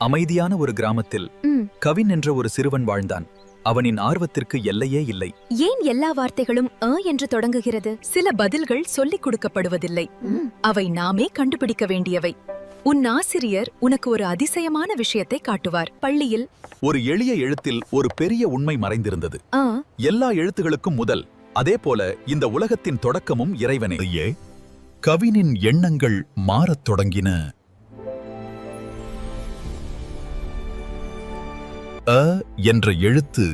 அமைதியான ஒரு கிராமத்தில் கவின் என்ற ஒரு சிறுவன் வாழ்ந்தான். அவனின் ஆர்வத்திற்கு எல்லையே இல்லை. ஏன் எல்லா வார்த்தைகளும் என்று தொடங்குகிறது? சில பதில்கள் சொல்லிக் கொடுக்கப்படுவதில்லை, அவை நாமே கண்டுபிடிக்க வேண்டியவை. உன் ஆசிரியர் உனக்கு ஒரு அதிசயமான விஷயத்தை காட்டுவார். பள்ளியில் ஒரு எளிய எழுத்தில் ஒரு பெரிய உண்மை மறைந்திருந்தது. எல்லா எழுத்துகளுக்கும் முதல், அதேபோல இந்த உலகத்தின் தொடக்கமும் இறைவனே. கவினின் எண்ணங்கள் மாறத் தொடங்கின. அ என்ற எழுத்து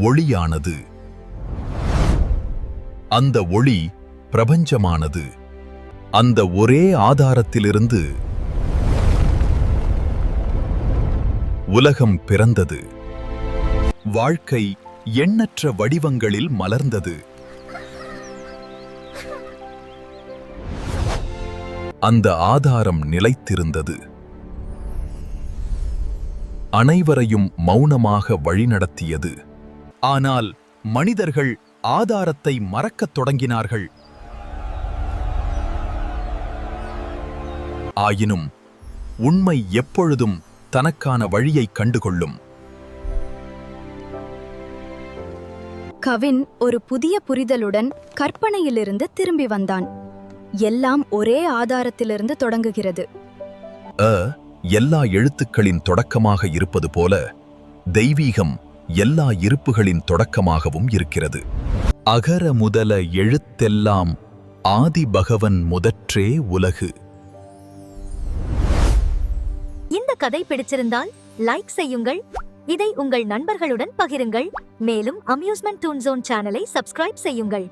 ஒளியானது. அந்த ஒளி பிரபஞ்சமானது. அந்த ஒரே ஆதாரத்திலிருந்து உலகம் பிறந்தது. வாழ்க்கை எண்ணற்ற வடிவங்களில் மலர்ந்தது. அந்த ஆதாரம் நிலைத்திருந்தது. அனைவரையும் மௌனமாக வழிநடத்தியது. ஆனால் மனிதர்கள் ஆதாரத்தை மறக்கத் தொடங்கினார்கள். ஆயினும் உண்மை எப்பொழுதும் தனக்கான வழியை கண்டுகொள்ளும். கவின் ஒரு புதிய புரிதலுடன் கற்பனையிலிருந்து திரும்பி வந்தான். எல்லாம் ஒரே ஆதாரத்திலிருந்து தொடங்குகிறது. எல்லா எழுத்துக்களின் தொடக்கமாக இருப்பது போல தெய்வீகம் எல்லா இருப்புகளின் தொடக்கமாகவும் இருக்கிறது. அகர முதல எழுத்தெல்லாம் ஆதி பகவன் முதற்றே உலகு. இந்த கதை பிடிச்சிருந்தால் லைக் செய்யுங்கள், இதை உங்கள் நண்பர்களுடன் பகிருங்கள். மேலும் அம்யூஸ்மெண்ட் டூன் ஜோன் சேனலை சப்ஸ்கிரைப் செய்யுங்கள்.